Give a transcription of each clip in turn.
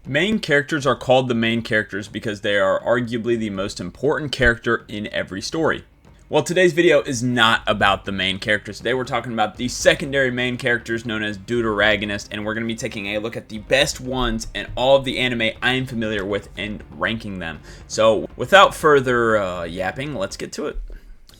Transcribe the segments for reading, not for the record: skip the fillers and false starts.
Main characters are called the main characters because they are arguably the most important character in every story. Well, today's video is not about the main characters. Today we're talking about the secondary main characters known as Deuteragonists, and we're going to be taking a look at the best ones in all of the anime I am familiar with and ranking them. So without further yapping, let's get to it.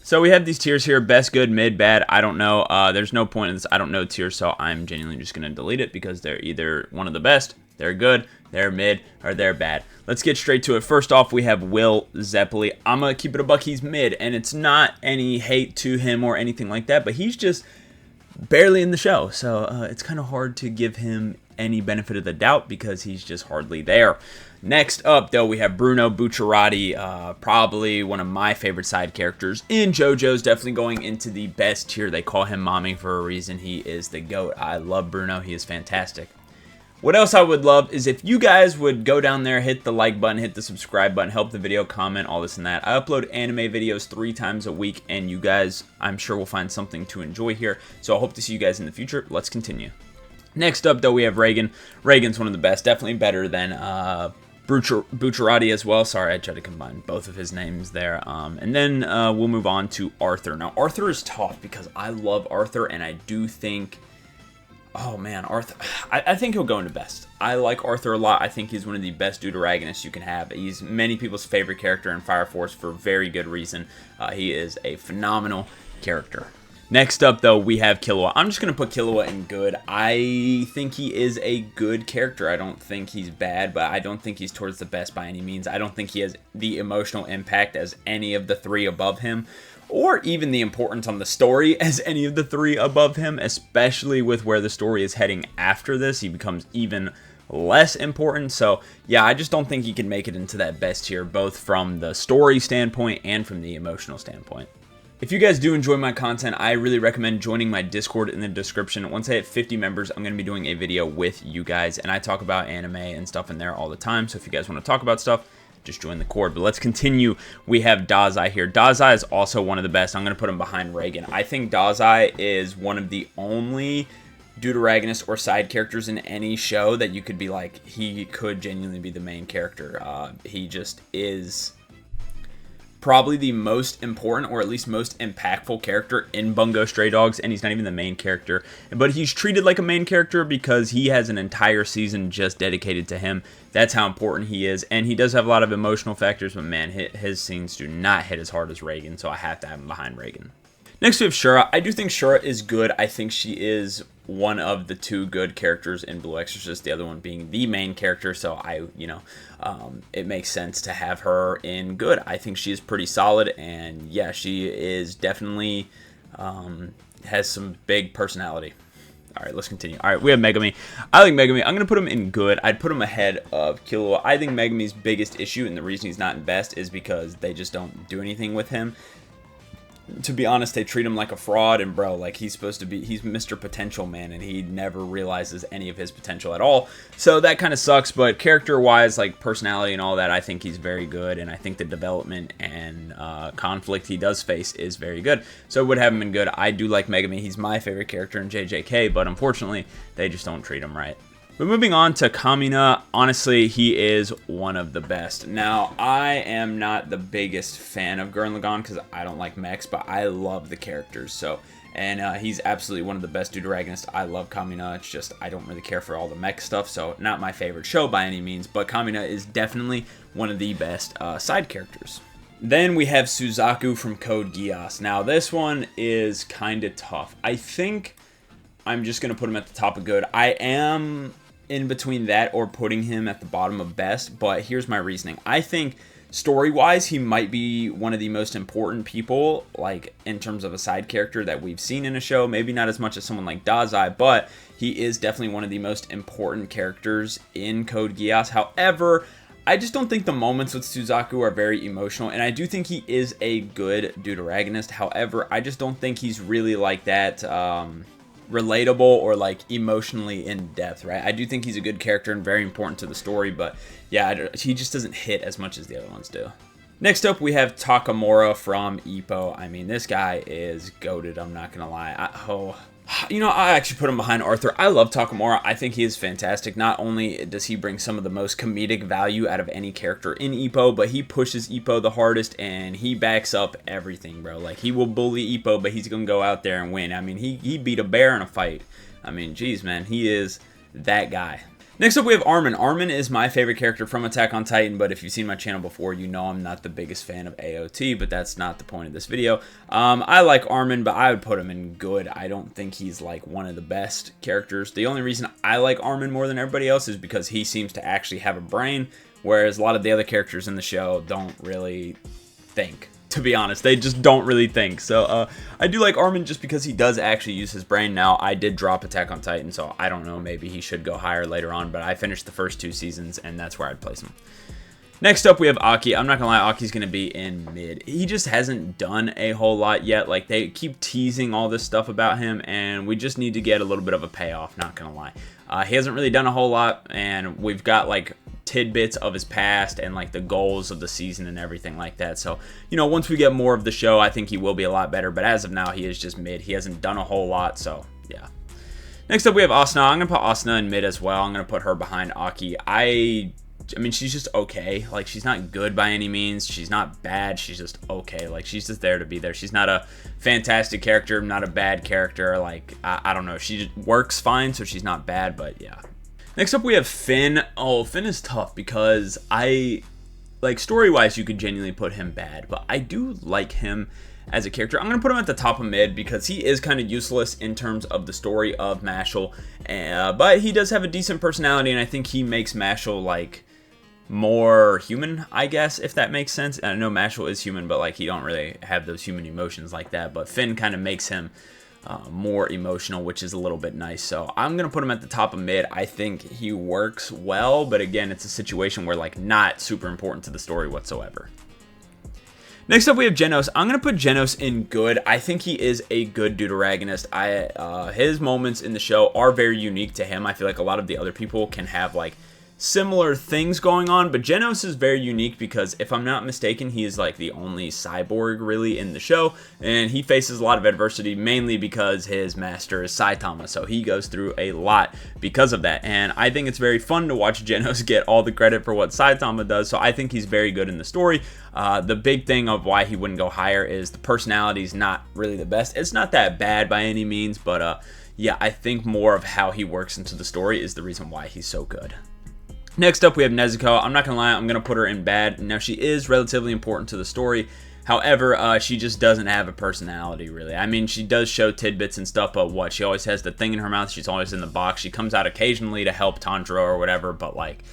So we have these tiers here: best, good, mid, bad. I don't know. There's no point in this I don't know tier, so I'm genuinely just going to delete it because they're either one of the best, they're good, they're mid, or they're bad. Let's get straight to it. First off, we have Will Zeppeli. I'm going to keep it a buck. He's mid, and it's not any hate to him or anything like that, but he's just barely in the show, so it's kind of hard to give him any benefit of the doubt because he's just hardly there. Next up, though, we have Bruno Bucciarati, probably one of my favorite side characters in JoJo's, definitely going into the best tier. They call him Mommy for a reason. He is the GOAT. I love Bruno. He is fantastic. What else I would love is if you guys would go down there, hit the like button, hit the subscribe button, help the video, comment, all this and that. I upload anime videos 3 times a week, and you guys, I'm sure, will find something to enjoy here. So I hope to see you guys in the future. Let's continue. Next up, though, we have Reagan. Reagan's one of the best, definitely better than Bucciarati as well. Sorry, I tried to combine both of his names there. And then we'll move on to Arthur. Now, Arthur is tough because I love Arthur, and I do think... Oh man, Arthur. I think he'll go into best. I like Arthur a lot. I think he's one of the best Deuteragonists you can have. He's many people's favorite character in Fire Force for very good reason. He is a phenomenal character. Next up, though, we have Killua. I'm just going to put Killua in good. I think he is a good character. I don't think he's bad, but I don't think he's towards the best by any means. I don't think he has the emotional impact as any of the 3 above him, or even the importance on the story as any of the 3 above him, especially with where the story is heading after this. He becomes even less important. So yeah, I just don't think he can make it into that best tier, both from the story standpoint and from the emotional standpoint. If you guys do enjoy my content, I really recommend joining my Discord in the description. Once I hit 50 members, I'm going to be doing a video with you guys, and I talk about anime and stuff in there all the time. So if you guys want to talk about stuff, just join the Cord. But let's continue. We have Dazai here. Dazai is also one of the best. I'm going to put him behind Reagan. I think Dazai is one of the only Deuteragonist or side characters in any show that you could be like, he could genuinely be the main character. He just is probably the most important, or at least most impactful character in Bungo Stray Dogs, and he's not even the main character, but he's treated like a main character because he has an entire season just dedicated to him. That's how important he is, and he does have a lot of emotional factors, but man, his scenes do not hit as hard as Reagan, so I have to have him behind Reagan. Next we have Shura. I do think Shura is good. I think she is one of the 2 good characters in Blue Exorcist, the other one being the main character, so it makes sense to have her in good. I think she is pretty solid, and yeah, she is definitely has some big personality. Alright, let's continue. Alright, we have Megami. I like Megami. I'm going to put him in good. I'd put him ahead of Killua. I think Megami's biggest issue, and the reason he's not in best, is because they just don't do anything with him. To be honest, they treat him like a fraud, and bro, like, he's supposed to be, he's Mr. Potential Man, and he never realizes any of his potential at all. So that kind of sucks, but character-wise, like personality and all that, I think he's very good, and I think the development and conflict he does face is very good. So I would have him in good. I do like Megami. He's my favorite character in JJK, but unfortunately, they just don't treat him right. But moving on to Kamina, honestly, he is one of the best. Now, I am not the biggest fan of Gurren Lagann because I don't like mechs, but I love the characters. So, and he's absolutely one of the best Deuteragonists. I love Kamina. It's just I don't really care for all the mech stuff, so not my favorite show by any means. But Kamina is definitely one of the best side characters. Then we have Suzaku from Code Geass. Now, this one is kind of tough. I think I'm just going to put him at the top of good. I am in between that or putting him at the bottom of best, but here's my reasoning. I think story-wise, he might be one of the most important people, like, in terms of a side character that we've seen in a show. Maybe not as much as someone like Dazai, but he is definitely one of the most important characters in Code Geass. However, I just don't think the moments with Suzaku are very emotional, and I do think he is a good Deuteragonist. However, I just don't think he's really like that, relatable or like emotionally in depth, right? I do think he's a good character and very important to the story, but yeah, he just doesn't hit as much as the other ones do. Next up, we have Takamura from Ippo. I mean, this guy is goated, I'm not gonna lie. You know, I actually put him behind Arthur. I love Takamura. I think he is fantastic. Not only does he bring some of the most comedic value out of any character in Ippo, but he pushes Ippo the hardest, and he backs up everything, bro. Like, he will bully Ippo, but he's going to go out there and win. I mean, he beat a bear in a fight. I mean, geez, man, he is that guy. Next up, we have Armin. Armin is my favorite character from Attack on Titan, but if you've seen my channel before, you know I'm not the biggest fan of AOT, but that's not the point of this video. I like Armin, but I would put him in good. I don't think he's like one of the best characters. The only reason I like Armin more than everybody else is because he seems to actually have a brain, whereas a lot of the other characters in the show don't really think. To be honest, they just don't really think. So I do like Armin just because he does actually use his brain. Now, I did drop Attack on Titan, so I don't know, maybe he should go higher later on, but I finished the first 2 seasons, and that's where I'd place him. Next up, we have Aki. I'm not gonna lie, Aki's gonna be in mid. He just hasn't done a whole lot yet. Like, they keep teasing all this stuff about him, and we just need to get a little bit of a payoff, not gonna lie. He hasn't really done a whole lot, and we've got, like, tidbits of his past and like the goals of the season and everything like that. So, you know, once we get more of the show, I think he will be a lot better, but as of now, he is just mid. He hasn't done a whole lot, so yeah. Next up, we have Asuna. I'm gonna put Asuna in mid as well. I'm gonna put her behind Aki. I mean, she's just okay. Like, she's not good by any means. She's not bad. She's just okay. Like, she's just there to be there. She's not a fantastic character, not a bad character. Like, I don't know. She just works fine, so she's not bad, but yeah. Next up, we have Finn. Oh, Finn is tough because like, story-wise, you could genuinely put him bad, but I do like him as a character. I'm going to put him at the top of mid because he is kind of useless in terms of the story of Mashle, but he does have a decent personality, and I think he makes Mashle, like, more human, I guess, if that makes sense. And I know Mashle is human, but, like, he don't really have those human emotions like that, but Finn kind of makes him more emotional, which is a little bit nice. So I'm gonna put him at the top of mid. I think he works well, but again, it's a situation where, like, not super important to the story whatsoever. Next up, we have Genos. I'm gonna put Genos in good. I think he is a good Deuteragonist. His moments in the show are very unique to him. I feel like a lot of the other people can have, like, similar things going on, but Genos is very unique because, if I'm not mistaken, he is like the only cyborg really in the show, and he faces a lot of adversity mainly because his master is Saitama, so he goes through a lot because of that, and I think it's very fun to watch Genos get all the credit for what Saitama does, so I think he's very good in the story. The big thing of why he wouldn't go higher is the personality is not really the best. It's not that bad by any means, but yeah, I think more of how he works into the story is the reason why he's so good. Next up, we have Nezuko. I'm not going to lie, I'm going to put her in bad. Now, she is relatively important to the story. However, she just doesn't have a personality, really. I mean, she does show tidbits and stuff, but what? She always has the thing in her mouth. She's always in the box. She comes out occasionally to help Tanjiro or whatever, but, like,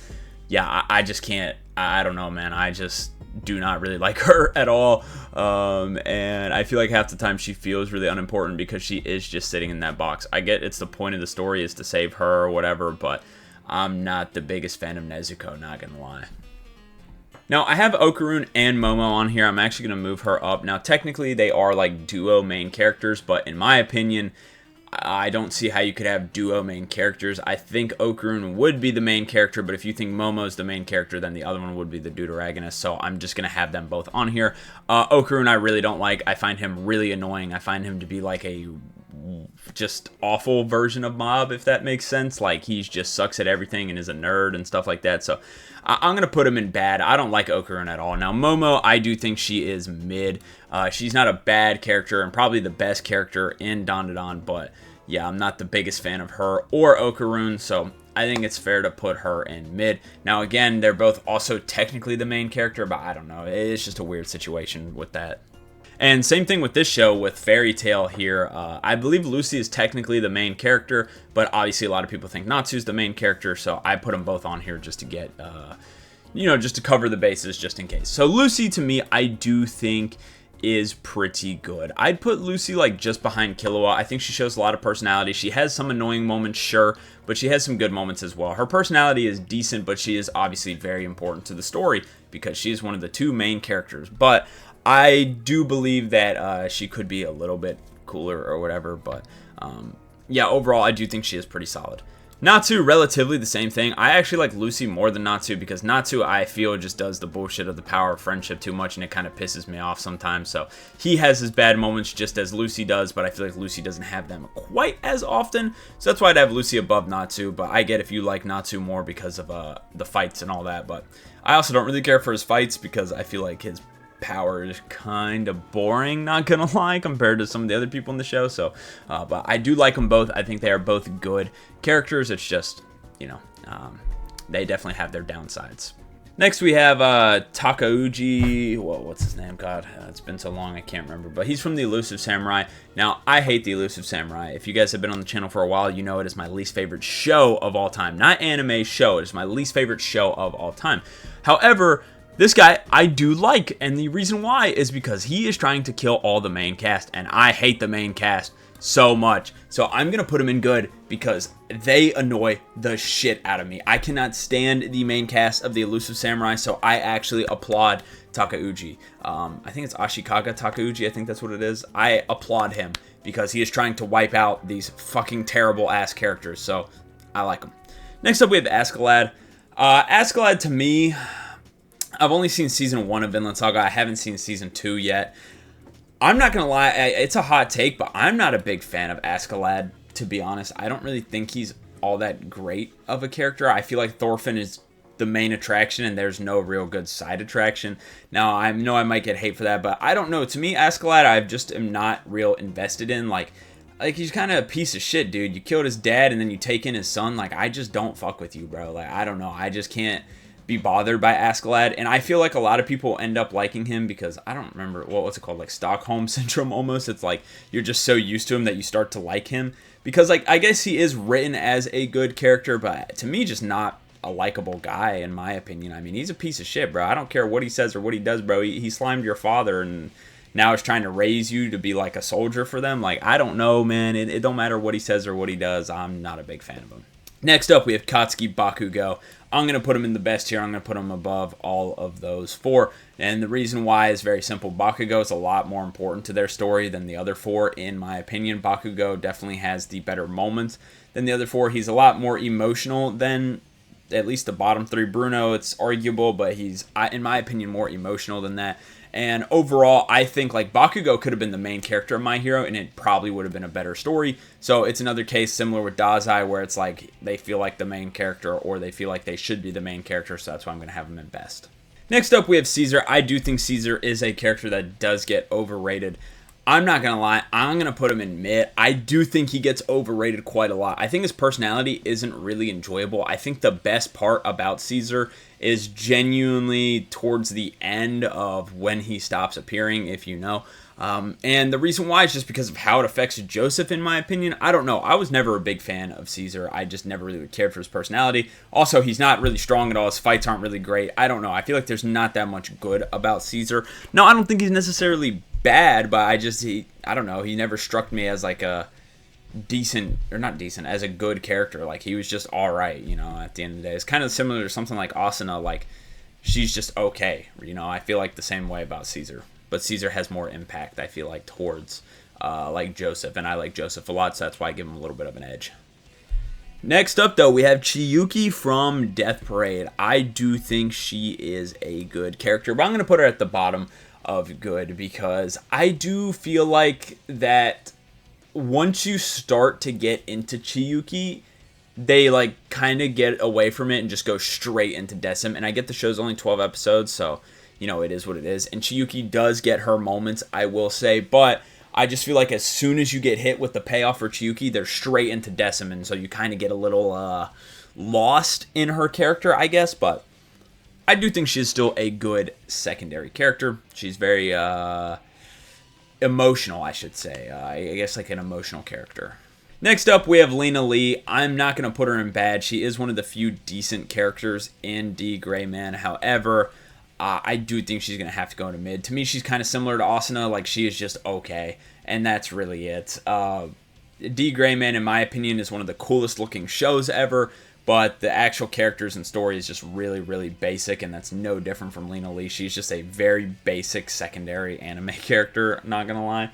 yeah, I just can't. I don't know, man. I just do not really like her at all. And I feel like half the time she feels really unimportant because she is just sitting in that box. I get it's the point of the story is to save her or whatever, but I'm not the biggest fan of Nezuko, not gonna lie. Now, I have Okarun and Momo on here. I'm actually gonna move her up. Now, technically, they are like duo main characters, but in my opinion, I don't see how you could have duo main characters. I think Okarun would be the main character, but if you think Momo's the main character, then the other one would be the Deuteragonist, so I'm just gonna have them both on here. Okarun I really don't like. I find him really annoying. I find him to be like a just awful version of Mob, if that makes sense. Like, he just sucks at everything and is a nerd and stuff like that, so I'm gonna put him in bad. I don't like Okarun at all. Now, Momo, I do think she is mid. She's not a bad character and probably the best character in Dandadan, but yeah, I'm not the biggest fan of her or Okarun, so I think it's fair to put her in mid. Now, again, they're both also technically the main character, but I don't know. It's just a weird situation with that. And same thing with this show with Fairy Tail here. I believe Lucy is technically the main character, but obviously a lot of people think Natsu's the main character, so I put them both on here just to get, you know, just to cover the bases just in case. So Lucy, to me, I do think is pretty good. I'd put Lucy like just behind Killua. I think she shows a lot of personality. She has some annoying moments, sure, but she has some good moments as well. Her personality is decent, but she is obviously very important to the story because she is one of the 2 main characters. But I do believe that she could be a little bit cooler or whatever, but yeah, overall, I do think she is pretty solid. Natsu, relatively the same thing. I actually like Lucy more than Natsu because Natsu, I feel, just does the bullshit of the power of friendship too much, and it kind of pisses me off sometimes. So he has his bad moments just as Lucy does, but I feel like Lucy doesn't have them quite as often. So that's why I'd have Lucy above Natsu, but I get if you like Natsu more because of the fights and all that. But I also don't really care for his fights because I feel like his power is kind of boring, not gonna lie, compared to some of the other people in the show. So but I do like them both. I think they are both good characters. It's just, you know, they definitely have their downsides. Next we have Takauji. Whoa, what's his name? God, it's been so long I can't remember, but he's from the Elusive Samurai. Now, I hate the Elusive Samurai. If you guys have been on the channel for a while, you know it is my least favorite show of all time. Not anime, show. It is my least favorite show of all time. However, this guy I do like, and the reason why is because he is trying to kill all the main cast, and I hate the main cast so much. So I'm going to put him in good because they annoy the shit out of me. I cannot stand the main cast of the Elusive Samurai, so I actually applaud Takauji. I think it's Ashikaga Takauji, I think that's what it is. I applaud him because he is trying to wipe out these fucking terrible ass characters, so I like him. Next up we have Askeladd. Askeladd, to me, I've only seen season 1 of Vinland Saga. I haven't seen season 2 yet. I'm not going to lie, it's a hot take, but I'm not a big fan of Askeladd, to be honest. I don't really think he's all that great of a character. I feel like Thorfinn is the main attraction, and there's no real good side attraction. Now, I know I might get hate for that, but I don't know. To me, Askeladd, I just am not real invested in. Like he's kind of a piece of shit, dude. You killed his dad, and then you take in his son. Like, I just don't fuck with you, bro. Like, I don't know. I just can't be bothered by Askeladd, and I feel like a lot of people end up liking him because I don't remember what's it called, like Stockholm syndrome almost. It's like you're just so used to him that you start to like him because, like, I guess he is written as a good character, but to me, just not a likable guy in my opinion. I mean, he's a piece of shit, bro. I don't care what he says or what he does, bro. He slimed your father and now is trying to raise you to be like a soldier for them. Like, I don't know, man. It don't matter what he says or what he does. I'm not a big fan of him. Next up, we have Katsuki Bakugo. I'm going to put him in the best tier. I'm going to put him above all of those 4. And the reason why is very simple. Bakugo is a lot more important to their story than the other 4, in my opinion. Bakugo definitely has the better moments than the other 4. He's a lot more emotional than at least the bottom 3. Bruno, it's arguable, but he's, in my opinion, more emotional than that. And overall, I think like Bakugo could have been the main character of My Hero, and it probably would have been a better story. So it's another case similar with Dazai, where it's like they feel like the main character, or they feel like they should be the main character. So that's why I'm going to have him in best. Next up, we have Caesar. I do think Caesar is a character that does get overrated. I'm not going to lie, I'm going to put him in mid. I do think he gets overrated quite a lot. I think his personality isn't really enjoyable. I think the best part about Caesar is genuinely towards the end of when he stops appearing, if you know. And the reason why is just because of how it affects Joseph, in my opinion. I don't know. I was never a big fan of Caesar. I just never really cared for his personality. Also, he's not really strong at all. His fights aren't really great. I don't know. I feel like there's not that much good about Caesar. No, I don't think he's necessarily bad, but I don't know. He never struck me as like a decent, or not decent, as a good character. Like, he was just alright, you know, at the end of the day. It's kind of similar to something like Asuna. Like, she's just okay, you know. I feel like the same way about Caesar. But Caesar has more impact, I feel like, towards like Joseph, and I like Joseph a lot, so that's why I give him a little bit of an edge. Next up, though, we have Chiyuki from Death Parade. I do think she is a good character, but I'm going to put her at the bottom of good because I do feel like that once you start to get into Chiyuki, they like kind of get away from it and just go straight into Decim. And I get the show's only 12 episodes, so you know, it is what it is. And Chiyuki does get her moments, I will say, but I just feel like as soon as you get hit with the payoff for Chiyuki, they're straight into Decim, and so you kind of get a little lost in her character, I guess. But I do think she's still a good secondary character. She's very emotional, I should say. I guess like an emotional character. Next up, we have Lena Lee. I'm not going to put her in bad. She is one of the few decent characters in D. Gray Man. However, I do think she's going to have to go into mid. To me, she's kind of similar to Asuna. Like, she is just okay, and that's really it. D. Gray Man, in my opinion, is one of the coolest looking shows ever, but the actual characters and story is just really, really basic, and that's no different from Lena Lee. She's just a very basic secondary anime character, not going to lie.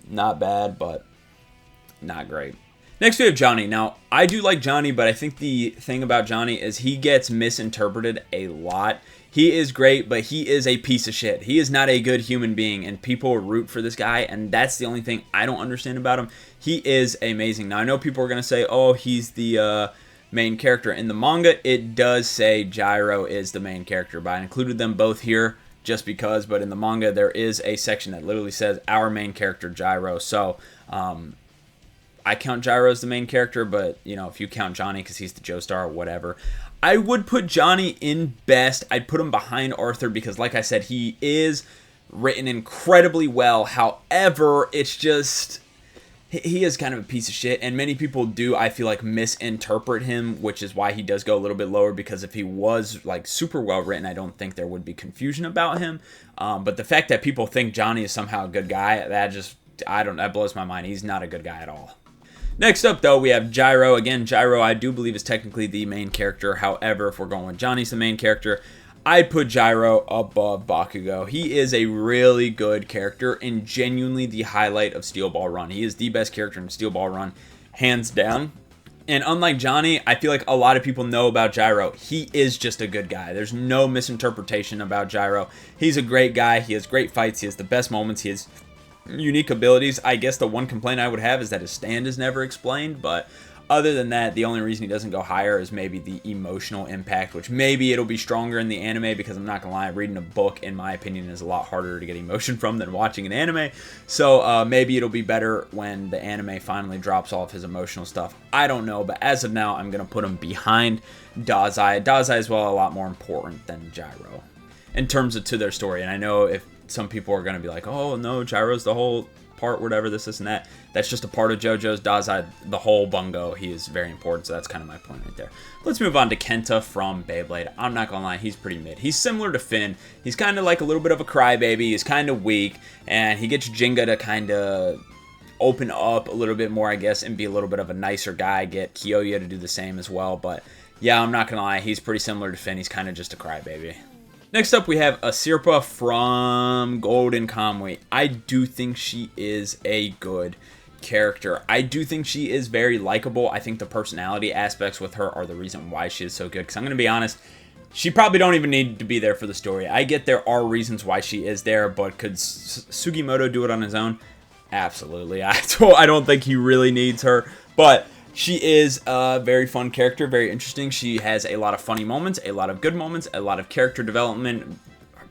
Not bad, but not great. Next we have Johnny. Now, I do like Johnny, but I think the thing about Johnny is he gets misinterpreted a lot. He is great, but he is a piece of shit. He is not a good human being, and people root for this guy, and that's the only thing I don't understand about him. He is amazing. Now, I know people are going to say, oh, he's the main character. In the manga, it does say Gyro is the main character, but I included them both here just because, but in the manga, there is a section that literally says our main character, Gyro. So, I count Gyro as the main character, but, you know, if you count Johnny because he's the Joestar or whatever, I would put Johnny in best. I'd put him behind Arthur because, like I said, he is written incredibly well. However, it's just, he is kind of a piece of shit, and many people do, I feel like, misinterpret him, which is why he does go a little bit lower, because if he was, like, super well written, I don't think there would be confusion about him. But the fact that people think Johnny is somehow a good guy, that blows my mind. He's not a good guy at all. Next up, though, we have Gyro. Again, Gyro, I do believe, is technically the main character. However, if we're going with Johnny's the main character, I'd put Gyro above Bakugo. He is a really good character and genuinely the highlight of Steel Ball Run. He is the best character in Steel Ball Run, hands down. And unlike Johnny, I feel like a lot of people know about Gyro. He is just a good guy. There's no misinterpretation about Gyro. He's a great guy. He has great fights. He has the best moments. He has unique abilities. I guess the one complaint I would have is that his stand is never explained, but other than that, the only reason he doesn't go higher is maybe the emotional impact, which maybe it'll be stronger in the anime, because I'm not gonna lie, reading a book, in my opinion, is a lot harder to get emotion from than watching an anime. So maybe it'll be better when the anime finally drops off his emotional stuff. I don't know, but as of now, I'm gonna put him behind Dazai. Dazai is, well, a lot more important than Gyro in terms of to their story. And I know if some people are going to be like, oh, no, Gyro's the whole part, whatever, this, and that. That's just a part of JoJo's. Dazai, the whole bungo, he is very important, so that's kind of my point right there. Let's move on to Kenta from Beyblade. I'm not going to lie, he's pretty mid. He's similar to Finn. He's kind of like a little bit of a crybaby. He's kind of weak, and he gets Jinga to kind of open up a little bit more, I guess, and be a little bit of a nicer guy. Get Kyoya to do the same as well, but yeah, I'm not going to lie, he's pretty similar to Finn. He's kind of just a crybaby. Next up, we have Asirpa from Golden Kamuy. I do think she is a good character. I do think she is very likable. I think the personality aspects with her are the reason why she is so good. Because I'm going to be honest, she probably don't even need to be there for the story. I get there are reasons why she is there, but could Sugimoto do it on his own? Absolutely. I don't think he really needs her, but she is a very fun character, very interesting. She has a lot of funny moments, a lot of good moments, a lot of character development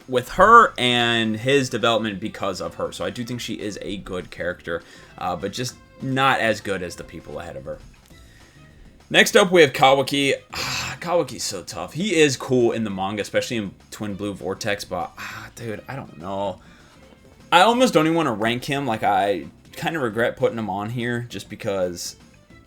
with her, and his development because of her. So I do think she is a good character, but just not as good as the people ahead of her. Next up, we have Kawaki. Kawaki's so tough. He is cool in the manga, especially in Twin Blue Vortex, but dude, I don't know. I almost don't even want to rank him. Like, I kind of regret putting him on here just because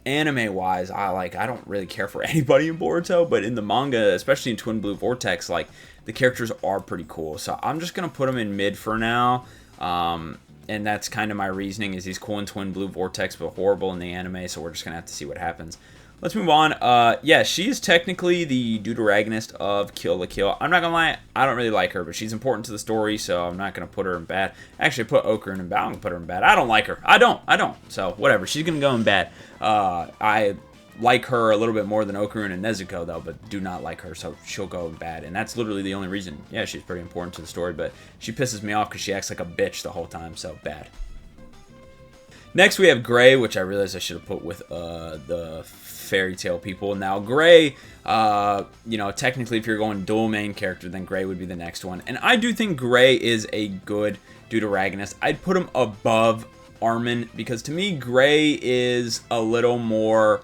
anime-wise, I don't really care for anybody in Boruto, but in the manga, especially in Twin Blue Vortex, like, the characters are pretty cool. So I'm just going to put him in mid for now, and that's kind of my reasoning, is he's cool in Twin Blue Vortex, but horrible in the anime, so we're just going to have to see what happens. Let's move on. Yeah, she's technically the Deuteragonist of Kill la Kill. I'm not going to lie, I don't really like her, but she's important to the story, so I'm not going to put her in bad. Actually, I put Okarun in bad. I'm going to put her in bad. I don't like her. I don't. So, whatever. She's going to go in bad. I like her a little bit more than Okarun and Nezuko, though, but do not like her, so she'll go in bad. And that's literally the only reason. Yeah, she's pretty important to the story, but she pisses me off because she acts like a bitch the whole time, so bad. Next, we have Gray, which I realized I should have put with the Fairy Tail people. Now, Gray, technically, if you're going dual main character, then Gray would be the next one. And I do think Gray is a good Deuteragonist. I'd put him above Armin, because to me, Gray is a little more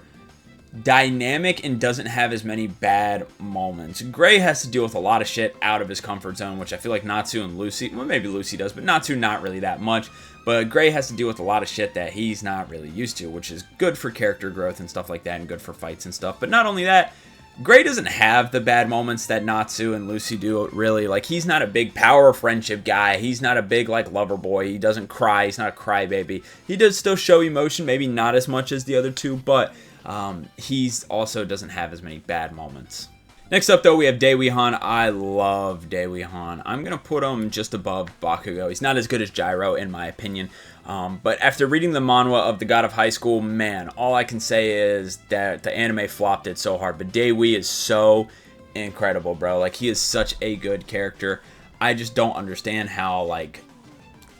dynamic and doesn't have as many bad moments. Gray has to deal with a lot of shit out of his comfort zone, which I feel like Natsu and Lucy, well, maybe Lucy does, but Natsu not really that much. But Gray has to deal with a lot of shit that he's not really used to, which is good for character growth and stuff like that, and good for fights and stuff. But not only that, Gray doesn't have the bad moments that Natsu and Lucy do, really. Like, he's not a big power friendship guy. He's not a big, like, lover boy. He doesn't cry. He's not a crybaby. He does still show emotion, maybe not as much as the other two, but he's also doesn't have as many bad moments. Next up, though, we have Daewoo Han. I love Daewoo Han. I'm going to put him just above Bakugo. He's not as good as Gyro, in my opinion. But after reading the manhwa of the God of High School, man, all I can say is that the anime flopped it so hard. But Daewoo is so incredible, bro. Like, he is such a good character. I just don't understand how, like,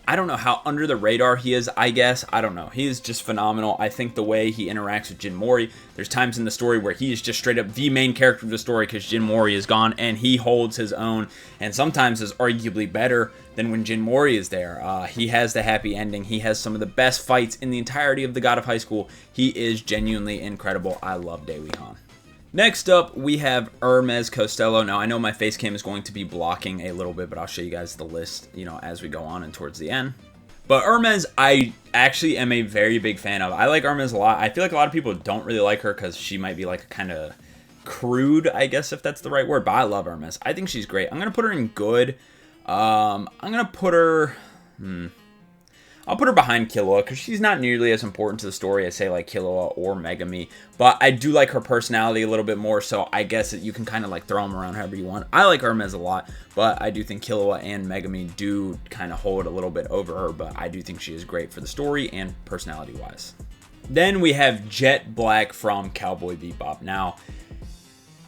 I don't know how under the radar he is, I guess. I don't know. He is just phenomenal. I think the way he interacts with Jin Mori, there's times in the story where he is just straight up the main character of the story because Jin Mori is gone, and he holds his own, and sometimes is arguably better than when Jin Mori is there. He has the happy ending. He has some of the best fights in the entirety of the God of High School. He is genuinely incredible. I love Daewoo Han. Next up, we have Hermes Costello. Now, I know my face cam is going to be blocking a little bit, but I'll show you guys the list, you know, as we go on and towards the end. But Hermes, I actually am a very big fan of. I like Hermes a lot. I feel like a lot of people don't really like her because she might be like kind of crude, I guess, if that's the right word. But I love Hermes. I think she's great. I'm going to put her in good. I'm going to put her... I'll put her behind Killua because she's not nearly as important to the story as, say, like Killua or Megami. But I do like her personality a little bit more, so I guess that you can kind of like throw them around however you want. I like Hermes a lot, but I do think Killua and Megami do kind of hold a little bit over her, but I do think she is great for the story and personality-wise. Then we have Jet Black from Cowboy Bebop. Now,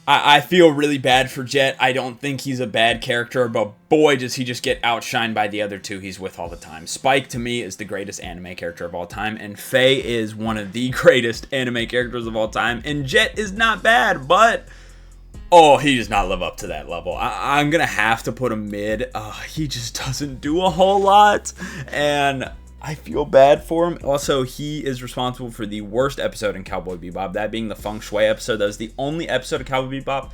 I feel really bad for Jet. I don't think he's a bad character, but boy, does he just get outshined by the other two he's with all the time. Spike, to me, is the greatest anime character of all time, and Faye is one of the greatest anime characters of all time, and Jet is not bad, but... oh, he does not live up to that level. I'm going to have to put him mid. He just doesn't do a whole lot, and... I feel bad for him. Also, he is responsible for the worst episode in Cowboy Bebop, that being the Feng Shui episode. That was the only episode of Cowboy Bebop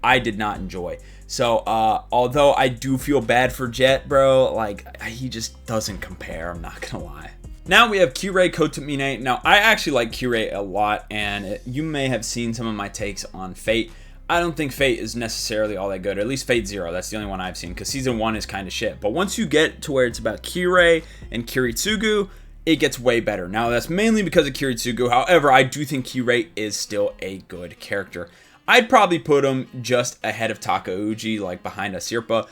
I did not enjoy. So, although I do feel bad for Jet, bro, like, he just doesn't compare, I'm not gonna lie. Now we have Kirei Kotomine. Now, I actually like Kirei a lot, and you may have seen some of my takes on Fate. I don't think Fate is necessarily all that good, or at least Fate Zero. That's the only one I've seen, because Season 1 is kind of shit. But once you get to where it's about Kirei and Kiritsugu, it gets way better. Now, that's mainly because of Kiritsugu. However, I do think Kirei is still a good character. I'd probably put him just ahead of Takauji, like behind Asirpa.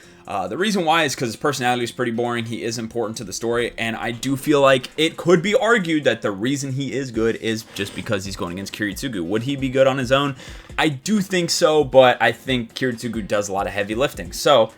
The reason why is because his personality is pretty boring. He is important to the story, and I do feel like it could be argued that the reason he is good is just because he's going against Kiritsugu. Would he be good on his own? I do think so, but I think Kiritsugu does a lot of heavy lifting. So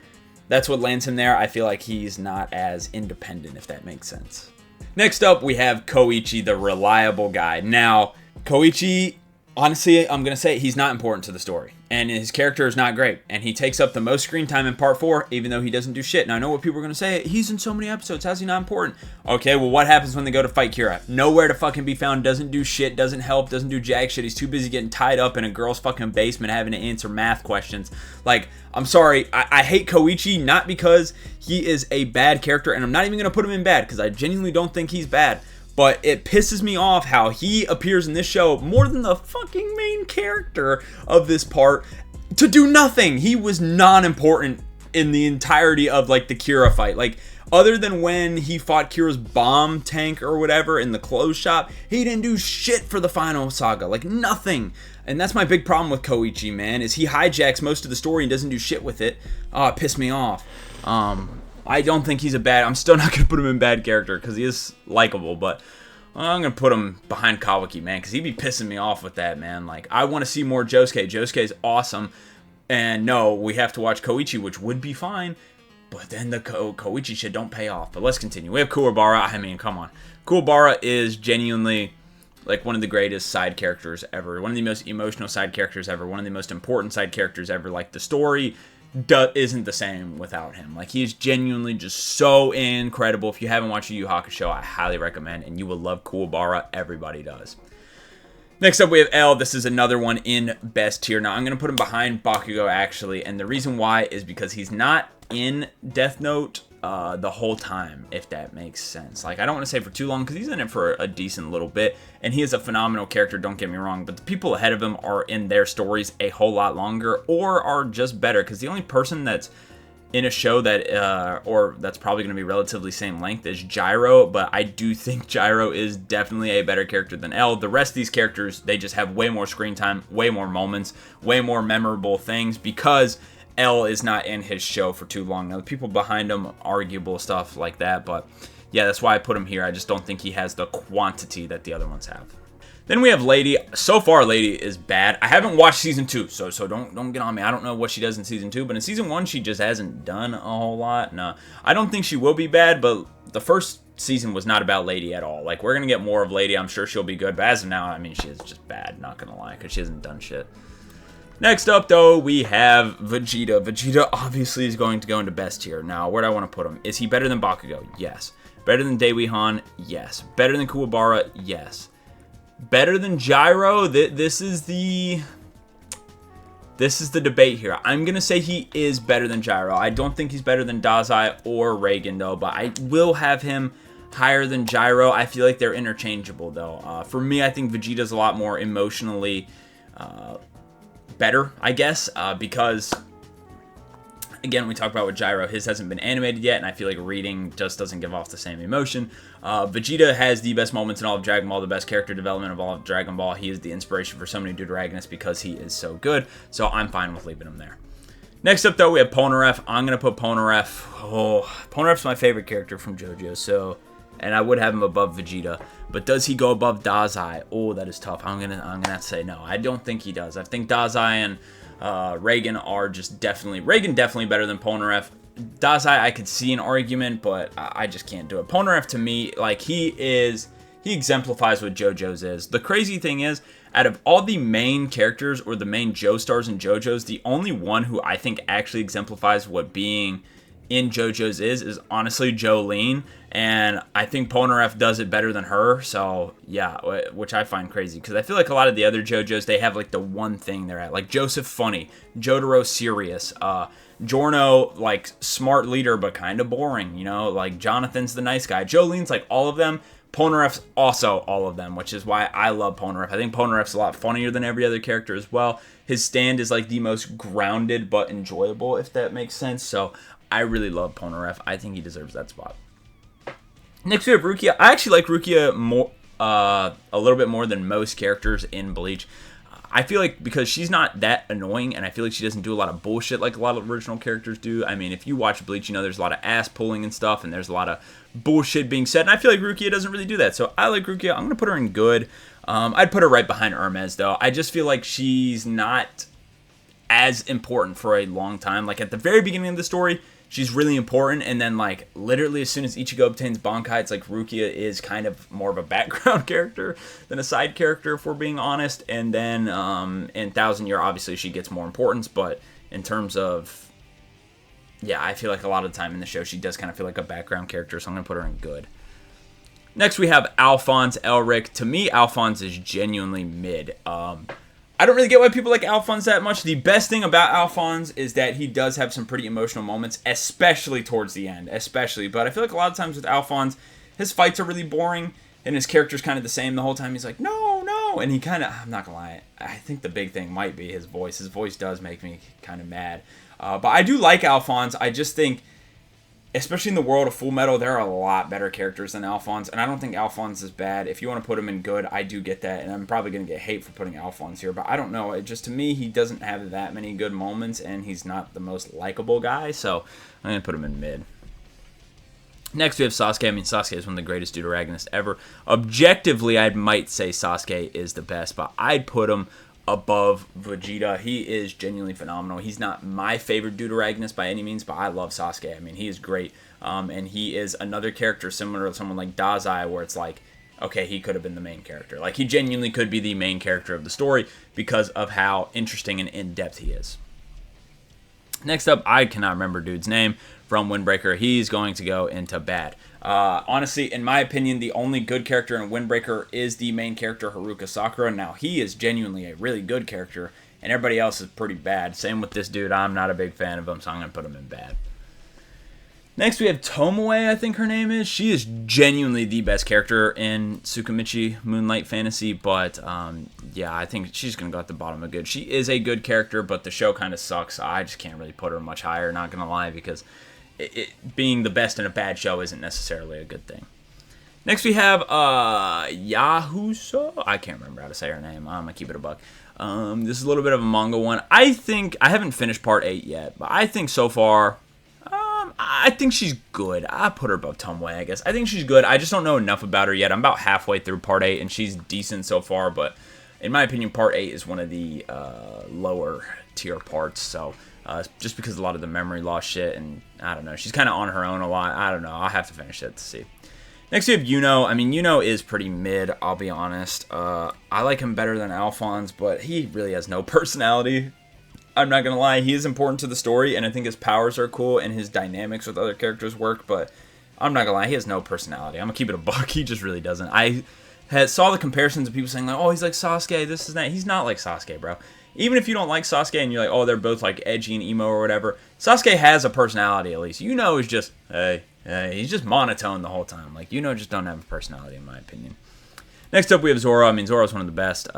that's what lands him there. I feel like he's not as independent, if that makes sense. Next up, we have Koichi, the reliable guy. Now, Koichi... honestly, I'm going to say he's not important to the story, and his character is not great, and he takes up the most screen time in part 4, even though he doesn't do shit. Now, I know what people are going to say, he's in so many episodes, how's he not important? Okay, well, what happens when they go to fight Kira? Nowhere to fucking be found, doesn't do shit, doesn't help, doesn't do jack shit, he's too busy getting tied up in a girl's fucking basement having to answer math questions. Like, I'm sorry, I hate Koichi, not because he is a bad character, and I'm not even going to put him in bad, because I genuinely don't think he's bad. But it pisses me off how he appears in this show more than the fucking main character of this part to do nothing. He was non-important in the entirety of, like, the Kira fight. Like, other than when he fought Kira's bomb tank or whatever in the clothes shop, he didn't do shit for the final saga. Like, nothing. And that's my big problem with Koichi, man, is he hijacks most of the story and doesn't do shit with it. Oh, it pissed me off. I don't think he's a bad... I'm still not going to put him in bad character because he is likable, but I'm going to put him behind Kawaki, man, because he'd be pissing me off with that, man. Like, I want to see more Josuke. Josuke's awesome, and no, we have to watch Koichi, which would be fine, but then the Koichi shit don't pay off. But let's continue. We have Kuwabara. I mean, come on. Kuwabara is genuinely... like one of the greatest side characters ever. One of the most emotional side characters ever. One of the most important side characters ever. Like, the story... isn't the same without him. Like, he's genuinely just so incredible. If you haven't watched Yu Yu Hakusho, I highly recommend, and you will love Kuwabara. Everybody does. Next up, we have L. This is another one in best tier. Now, I'm going to put him behind Bakugo, actually, and the reason why is because he's not in Death Note the whole time, if that makes sense. Like, I don't want to say for too long, because he's in it for a decent little bit, and he is a phenomenal character, don't get me wrong, but the people ahead of him are in their stories a whole lot longer, or are just better, because the only person that's in a show that, or that's probably going to be relatively same length as Gyro, but I do think Gyro is definitely a better character than L. The rest of these characters, they just have way more screen time, way more moments, way more memorable things, because L is not in his show for too long. Now, the people behind him, arguable stuff like that, but yeah, that's why I put him here. I just don't think he has the quantity that the other ones have. Then we have Lady. So far, Lady is bad. I haven't watched season 2, so don't get on me. I don't know what she does in season 2, but in season 1, she just hasn't done a whole lot. No, I don't think she will be bad, but the first season was not about Lady at all. Like, we're gonna get more of Lady. I'm sure she'll be good, but as of now, I mean, she is just bad. Not gonna lie, because she hasn't done shit. Next up, though, we have Vegeta. Vegeta obviously is going to go into best tier. Now, where do I want to put him? Is he better than Bakugo? Yes. Better than Daewoo Han? Yes. Better than Kuwabara? Yes. Better than Gyro? This is the debate here. I'm going to say he is better than Gyro. I don't think he's better than Dazai or Reagan, though, but I will have him higher than Gyro. I feel like they're interchangeable, though. For me, I think Vegeta's a lot more emotionally better, I guess, because again, we talked about with Gyro, his hasn't been animated yet, and I feel like reading just doesn't give off the same emotion. Vegeta has the best moments in all of Dragon Ball, the best character development of all of Dragon Ball. He is the inspiration for so many Deuteragonists because he is so good, so I'm fine with leaving him there. Next up, though, we have Polnareff. I'm going to put Polnareff. Oh, Polnareff's my favorite character from JoJo, so, and I would have him above Vegeta. But does he go above Dazai? Oh, that is tough. I'm gonna have to say no. I don't think he does. I think Dazai and Reagan are just definitely better than Polnareff. Dazai, I could see an argument, but I just can't do it. Polnareff, to me, like, he exemplifies what JoJo's is. The crazy thing is, out of all the main characters or the main Joestars in JoJo's, the only one who I think actually exemplifies what being in JoJo's is honestly Jolene, and I think Polnareff does it better than her, so yeah, which I find crazy, because I feel like a lot of the other JoJo's, they have like the one thing they're at, like Joseph funny, Jotaro serious, Giorno like smart leader but kind of boring, you know, like Jonathan's the nice guy, Jolene's like all of them, Polnareff's also all of them, which is why I love Polnareff. I think Polnareff's a lot funnier than every other character as well. His stand is like the most grounded but enjoyable, if that makes sense, so I really love Polnareff. I think he deserves that spot. Next we have Rukia. I actually like Rukia more, a little bit more than most characters in Bleach. I feel like because she's not that annoying, and I feel like she doesn't do a lot of bullshit like a lot of original characters do. I mean, if you watch Bleach, you know there's a lot of ass pulling and stuff, and there's a lot of bullshit being said, and I feel like Rukia doesn't really do that. So I like Rukia. I'm going to put her in good. I'd put her right behind Hermes, though. I just feel like she's not as important for a long time. Like, at the very beginning of the story, she's really important, and then, like, literally as soon as Ichigo obtains Bankai, it's like Rukia is kind of more of a background character than a side character, if we're being honest. And then in Thousand Year, obviously, she gets more importance, but in terms of, yeah, I feel like a lot of the time in the show, she does kind of feel like a background character, so I'm going to put her in good. Next, we have Alphonse Elric. To me, Alphonse is genuinely mid. I don't really get why people like Alphonse that much. The best thing about Alphonse is that he does have some pretty emotional moments, especially towards the end, especially. But I feel like a lot of times with Alphonse, his fights are really boring, and his character's kind of the same the whole time. He's like, no, no, and he kind of, I'm not gonna lie, I think the big thing might be his voice. His voice does make me kind of mad. But I do like Alphonse. I just think, especially in the world of Full Metal, there are a lot better characters than Alphonse, and I don't think Alphonse is bad. If you want to put him in good, I do get that, and I'm probably going to get hate for putting Alphonse here, but I don't know. It just, to me, he doesn't have that many good moments, and he's not the most likable guy, so I'm going to put him in mid. Next, we have Sasuke. I mean, Sasuke is one of the greatest Deuteragonists ever. Objectively, I might say Sasuke is the best, but I'd put him above Vegeta. He is genuinely phenomenal. He's not my favorite Deuteragonist by any means, but I love Sasuke. I mean, he is great. And he is another character similar to someone like Dazai, where it's like, okay, he could have been the main character. Like, he genuinely could be the main character of the story because of how interesting and in-depth he is. Next up, I cannot remember dude's name from Windbreaker. He's going to go into bad. Honestly, in my opinion, the only good character in Windbreaker is the main character, Haruka Sakura. Now, he is genuinely a really good character, and everybody else is pretty bad. Same with this dude. I'm not a big fan of him, so I'm going to put him in bad. Next, we have Tomoe, I think her name is. She is genuinely the best character in Tsukimichi Moonlight Fantasy, but yeah, I think she's going to go at the bottom of good. She is a good character, but the show kind of sucks. I just can't really put her much higher, not going to lie, because being the best in a bad show isn't necessarily a good thing. Next, we have Yahuso. I can't remember how to say her name. I'm going to keep it a buck. This is a little bit of a manga one. I haven't finished part 8 yet, but I think so far... I think she's good. I put her above Tomoe, I guess. I think she's good. I just don't know enough about her yet. I'm about halfway through part 8, and she's decent so far, but in my opinion, part 8 is one of the lower tier parts, so just because a lot of the memory loss shit, and I don't know. She's kind of on her own a lot. I don't know. I'll have to finish it to see. Next, we have Yuno. I mean, Yuno is pretty mid, I'll be honest. I like him better than Alphonse, but he really has no personality. I'm not going to lie, he is important to the story, and I think his powers are cool, and his dynamics with other characters work, but I'm not going to lie, he has no personality. I'm going to keep it a buck, he just really doesn't. I saw the comparisons of people saying, like, oh, he's like Sasuke, this is that. He's not like Sasuke, bro. Even if you don't like Sasuke, and you're like, oh, they're both, like, edgy and emo or whatever, Sasuke has a personality, at least. Yuno is just, hey, he's just monotone the whole time. Like, Yuno just don't have a personality, in my opinion. Next up, we have Zoro. I mean, Zoro's one of the best.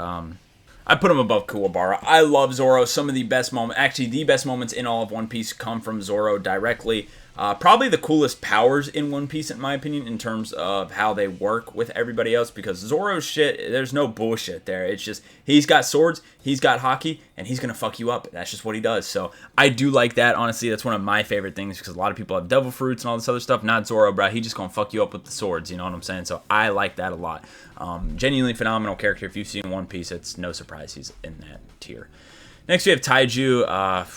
I put him above Kuwabara. I love Zoro. Some of the best moments, actually the best moments in all of One Piece come from Zoro directly. Probably the coolest powers in One Piece, in my opinion, in terms of how they work with everybody else, because Zoro's shit, there's no bullshit there. It's just, he's got swords, he's got hockey, and he's going to fuck you up. That's just what he does. So I do like that. Honestly, that's one of my favorite things, because a lot of people have devil fruits and all this other stuff. Not Zoro, bro. He just going to fuck you up with the swords, you know what I'm saying? So I like that a lot. Genuinely phenomenal character. If you've seen One Piece, it's no surprise he's in that tier. Next, we have Taiju.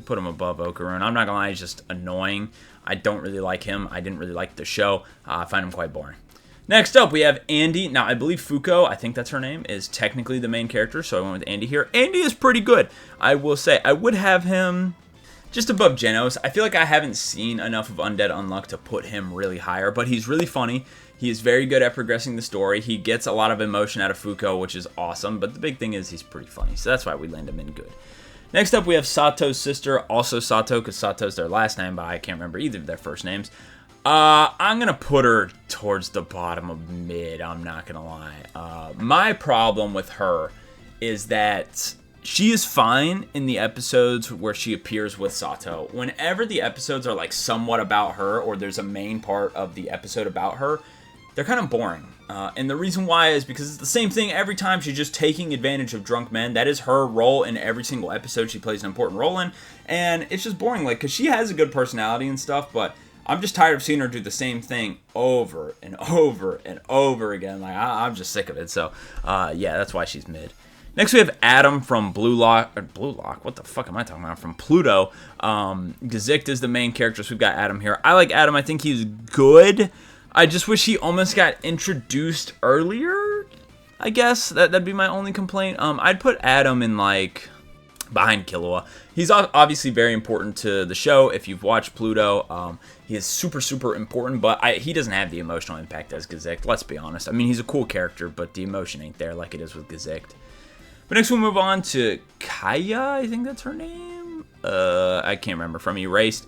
Put him above Okarun. I'm not gonna lie, he's just annoying. I don't really like him. I didn't really like the show. I find him quite boring. Next up, we have Andy. Now, I believe Fuko, I think that's her name, is technically the main character, so I went with Andy here. Andy is pretty good, I will say. I would have him just above Genos. I feel like I haven't seen enough of Undead Unluck to put him really higher, but he's really funny. He is very good at progressing the story. He gets a lot of emotion out of Fuko, which is awesome, but the big thing is he's pretty funny, so that's why we land him in good. Next up, we have Sato's sister, also Sato, because Sato's their last name, but I can't remember either of their first names. I'm going to put her towards the bottom of mid, I'm not going to lie. My problem with her is that she is fine in the episodes where she appears with Sato. Whenever the episodes are like somewhat about her, or there's a main part of the episode about her, they're kind of boring. And the reason why is because it's the same thing every time. She's just taking advantage of drunk men. That is her role in every single episode she plays an important role in. And it's just boring, like, because she has a good personality and stuff, but I'm just tired of seeing her do the same thing over and over and over again. Like, I'm just sick of it. So, yeah, that's why she's mid. Next, we have Adam from Blue Lock. What the fuck am I talking about? From Pluto. Gazict is the main character, so we've got Adam here. I like Adam. I think he's good. I just wish he almost got introduced earlier, I guess. That'd be my only complaint. I'd put Adam in, like, behind Killua. He's obviously very important to the show. If you've watched Pluto, he is super, super important, but he doesn't have the emotional impact as Gazict, let's be honest. I mean, he's a cool character, but the emotion ain't there like it is with Gazict. But next we'll move on to Kaya, I think that's her name. I can't remember, from Erased.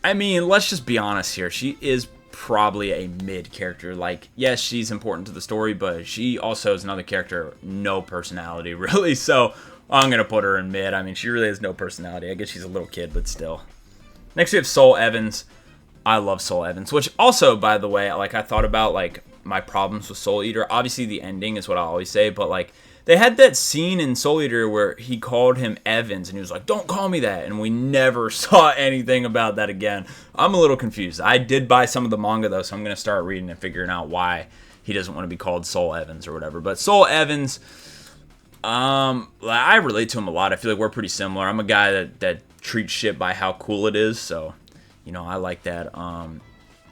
I mean, let's just be honest here. She is probably a mid character. Like, yes, she's important to the story, but she also is another character, no personality, really. So I'm going to put her in mid. I mean, she really has no personality. I guess she's a little kid, but still. Next we have Soul Evans. I love Soul Evans, which also, by the way, like, I thought about, like, my problems with Soul Eater. Obviously, the ending is what I always say, but, like, they had that scene in Soul Eater where he called him Evans, and he was like, don't call me that, and we never saw anything about that again. I'm a little confused. I did buy some of the manga, though, so I'm going to start reading and figuring out why he doesn't want to be called Soul Evans or whatever. But Soul Evans, I relate to him a lot. I feel like we're pretty similar. I'm a guy that treats shit by how cool it is, so, you know, I like that.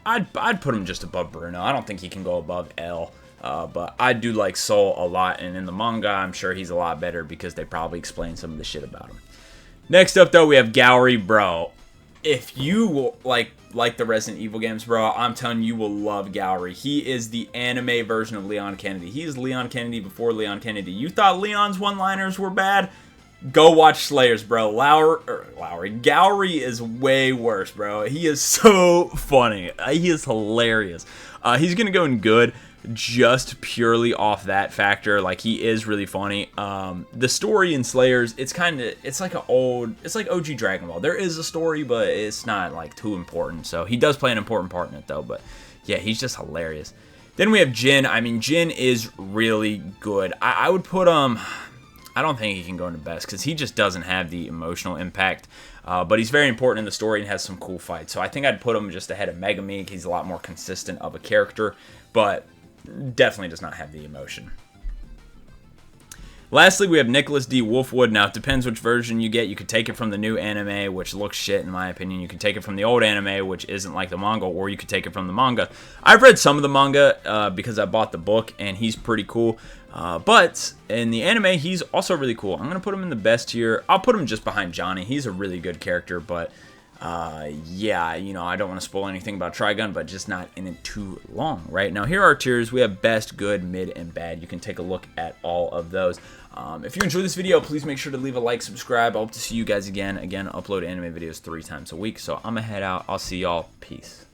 I'd put him just above Bruno. I don't think he can go above L. But I do like Soul a lot, and in the manga, I'm sure he's a lot better because they probably explain some of the shit about him. Next up, though, we have Gowry, bro. If you like the Resident Evil games, bro, I'm telling you, you will love Gowry. He is the anime version of Leon Kennedy. He is Leon Kennedy before Leon Kennedy. You thought Leon's one-liners were bad? Go watch Slayers, bro. Gowry is way worse, bro. He is so funny. He is hilarious. He's gonna go in good just purely off that factor. Like, he is really funny. The story in Slayers, it's like OG Dragon Ball. There is a story, but it's not like too important. So he does play an important part in it though. But yeah, he's just hilarious. Then we have Jin. I mean, Jin is really good. I would put I don't think he can go into best because he just doesn't have the emotional impact. But he's very important in the story and has some cool fights. So I think I'd put him just ahead of Megami. He's a lot more consistent of a character, but definitely does not have the emotion. Lastly, we have Nicholas D. Wolfwood. Now, it depends which version you get. You could take it from the new anime, which looks shit in my opinion. You can take it from the old anime, which isn't like the manga, or you could take it from the manga. I've read some of the manga because I bought the book, and he's pretty cool. But in the anime, he's also really cool. I'm going to put him in the best tier. I'll put him just behind Johnny. He's a really good character, but yeah, you know, I don't want to spoil anything about Trigun, but just not in it too long. Right now, here are our tiers. We have best, good, mid, and bad. You can take a look at all of those. If you enjoyed this video, please make sure to leave a like, subscribe. I hope to see you guys again. Again, upload anime videos 3 times a week. So I'm going to head out. I'll see y'all. Peace.